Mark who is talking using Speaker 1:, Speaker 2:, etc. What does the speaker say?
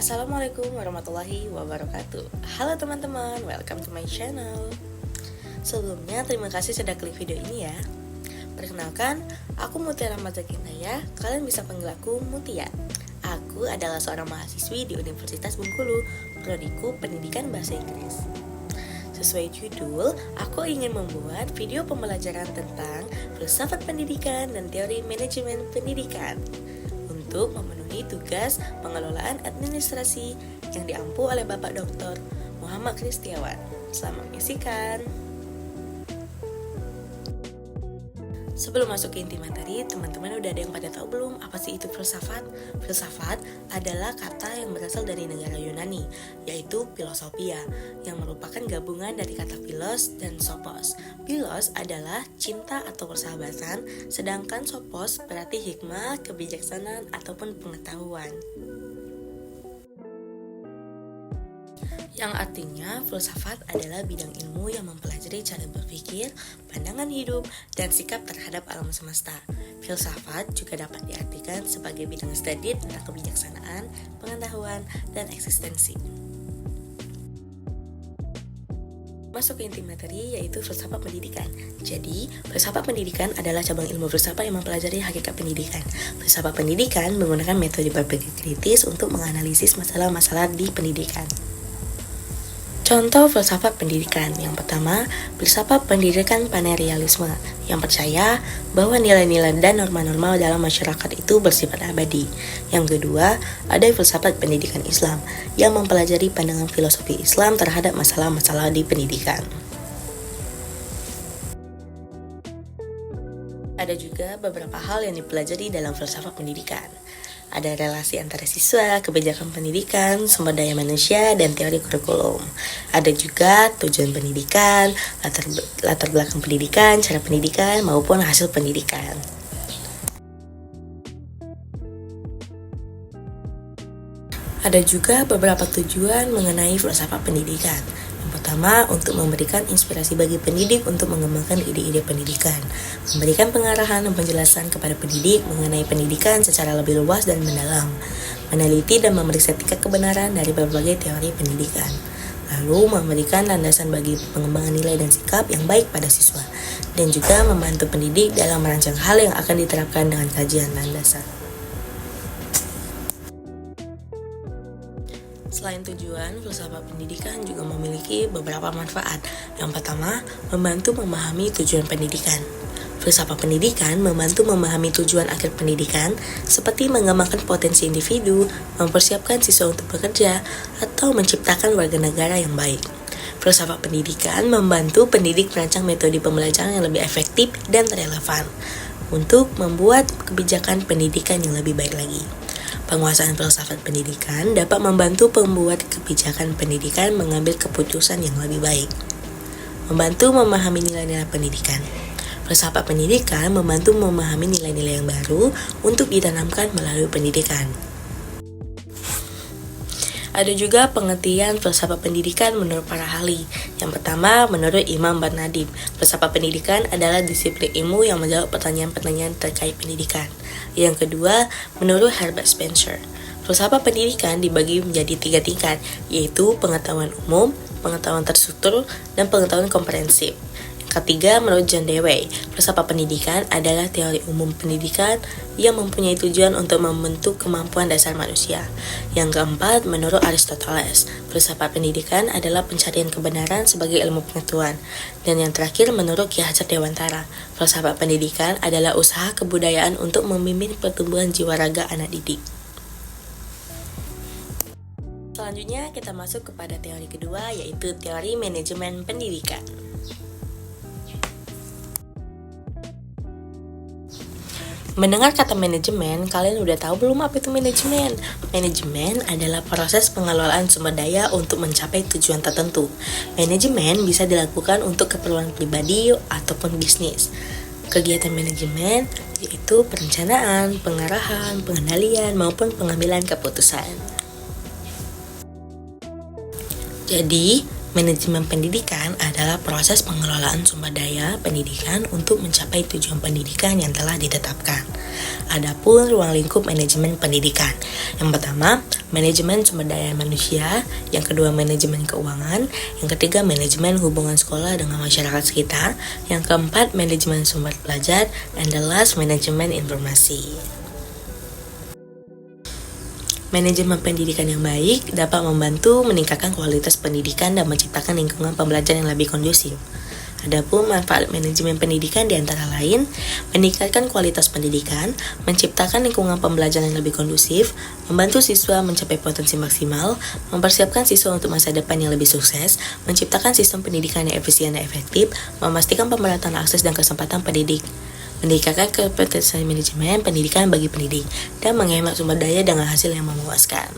Speaker 1: Assalamualaikum warahmatullahi wabarakatuh. Halo teman-teman, welcome to my channel. Sebelumnya terima kasih sudah klik video ini ya. Perkenalkan, aku Mutia Rahmat Zakinaya. Kalian bisa panggil aku Mutia. Aku adalah seorang mahasiswi di Universitas Bengkulu, prodiku Pendidikan Bahasa Inggris. Sesuai judul, aku ingin membuat video pembelajaran tentang filsafat pendidikan dan teori manajemen pendidikan untuk memenuhi tugas pengelolaan administrasi yang diampu oleh Bapak Dr. Muhammad Kristiawan. Selamat menyaksikan. Sebelum masuk ke inti materi, teman-teman udah ada yang pada tahu belum apa sih itu filsafat? Filsafat adalah kata yang berasal dari negara Yunani, yaitu philosophia, yang merupakan gabungan dari kata philos dan sophos. Philos adalah cinta atau persahabatan, sedangkan sophos berarti hikmah, kebijaksanaan, ataupun pengetahuan. Yang artinya filsafat adalah bidang ilmu yang mempelajari cara berpikir, pandangan hidup, dan sikap terhadap alam semesta. Filsafat juga dapat diartikan sebagai bidang studi tentang kebijaksanaan, pengetahuan, dan eksistensi. Masuk ke inti materi yaitu filsafat pendidikan. Jadi, filsafat pendidikan adalah cabang ilmu filsafat yang mempelajari hakikat pendidikan. Filsafat pendidikan menggunakan metode berpikir kritis untuk menganalisis masalah-masalah di pendidikan. Contoh filsafat pendidikan. Yang pertama, filsafat pendidikan panrealisme yang percaya bahwa nilai-nilai dan norma-norma dalam masyarakat itu bersifat abadi. Yang kedua, ada filsafat pendidikan Islam yang mempelajari pandangan filosofi Islam terhadap masalah-masalah di pendidikan. Ada juga beberapa hal yang dipelajari dalam filsafat pendidikan. Ada relasi antara siswa, kebijakan pendidikan, sumber daya manusia, dan teori kurikulum. Ada juga tujuan pendidikan, latar belakang pendidikan, cara pendidikan, maupun hasil pendidikan. Ada juga beberapa tujuan mengenai filsafat pendidikan. Yang pertama, untuk memberikan inspirasi bagi pendidik untuk mengembangkan ide-ide pendidikan, memberikan pengarahan dan penjelasan kepada pendidik mengenai pendidikan secara lebih luas dan mendalam, meneliti dan memeriksa tingkat kebenaran dari berbagai teori pendidikan, lalu memberikan landasan bagi pengembangan nilai dan sikap yang baik pada siswa, dan juga membantu pendidik dalam merancang hal yang akan diterapkan dengan kajian landasan. Selain tujuan, filsafat pendidikan juga memiliki beberapa manfaat. Yang pertama, membantu memahami tujuan pendidikan. Filsafat pendidikan membantu memahami tujuan akhir pendidikan, seperti mengembangkan potensi individu, mempersiapkan siswa untuk bekerja, atau menciptakan warga negara yang baik. Filsafat pendidikan membantu pendidik merancang metode pembelajaran yang lebih efektif dan relevan untuk membuat kebijakan pendidikan yang lebih baik lagi. Penguasaan filsafat pendidikan dapat membantu pembuat kebijakan pendidikan mengambil keputusan yang lebih baik. Membantu memahami nilai-nilai pendidikan. Filsafat pendidikan membantu memahami nilai-nilai yang baru untuk ditanamkan melalui pendidikan. Ada juga pengertian filsafat pendidikan menurut para ahli. Yang pertama, menurut Imam Barnadib, filsafat pendidikan adalah disiplin ilmu yang menjawab pertanyaan-pertanyaan terkait pendidikan. Yang kedua, menurut Herbert Spencer, filsafat pendidikan dibagi menjadi 3 tingkat, yaitu pengetahuan umum, pengetahuan terstruktur, dan pengetahuan komprehensif. Ketiga, menurut John Dewey, filsafat pendidikan adalah teori umum pendidikan yang mempunyai tujuan untuk membentuk kemampuan dasar manusia. Yang keempat, menurut Aristoteles, filsafat pendidikan adalah pencarian kebenaran sebagai ilmu pengetahuan. Dan yang terakhir, menurut Ki Hajar Dewantara, filsafat pendidikan adalah usaha kebudayaan untuk membimbing pertumbuhan jiwa raga anak didik. Selanjutnya, kita masuk kepada teori kedua, yaitu teori manajemen pendidikan. Mendengar kata manajemen, kalian udah tahu belum apa itu manajemen? Manajemen adalah proses pengelolaan sumber daya untuk mencapai tujuan tertentu. Manajemen bisa dilakukan untuk keperluan pribadi ataupun bisnis. Kegiatan manajemen yaitu perencanaan, pengarahan, pengendalian, maupun pengambilan keputusan. Jadi, manajemen pendidikan adalah proses pengelolaan sumber daya pendidikan untuk mencapai tujuan pendidikan yang telah ditetapkan. Adapun ruang lingkup manajemen pendidikan. Yang pertama, manajemen sumber daya manusia. Yang kedua, manajemen keuangan. Yang ketiga, manajemen hubungan sekolah dengan masyarakat sekitar. Yang keempat, manajemen sumber belajar. And the last, manajemen informasi. Manajemen pendidikan yang baik dapat membantu meningkatkan kualitas pendidikan dan menciptakan lingkungan pembelajaran yang lebih kondusif. Adapun manfaat manajemen pendidikan di antara lain, meningkatkan kualitas pendidikan, menciptakan lingkungan pembelajaran yang lebih kondusif, membantu siswa mencapai potensi maksimal, mempersiapkan siswa untuk masa depan yang lebih sukses, menciptakan sistem pendidikan yang efisien dan efektif, memastikan pemerataan akses dan kesempatan pendidik, meningkatkan kompetensi manajemen pendidikan bagi pendidik, dan menghemat sumber daya dengan hasil yang memuaskan.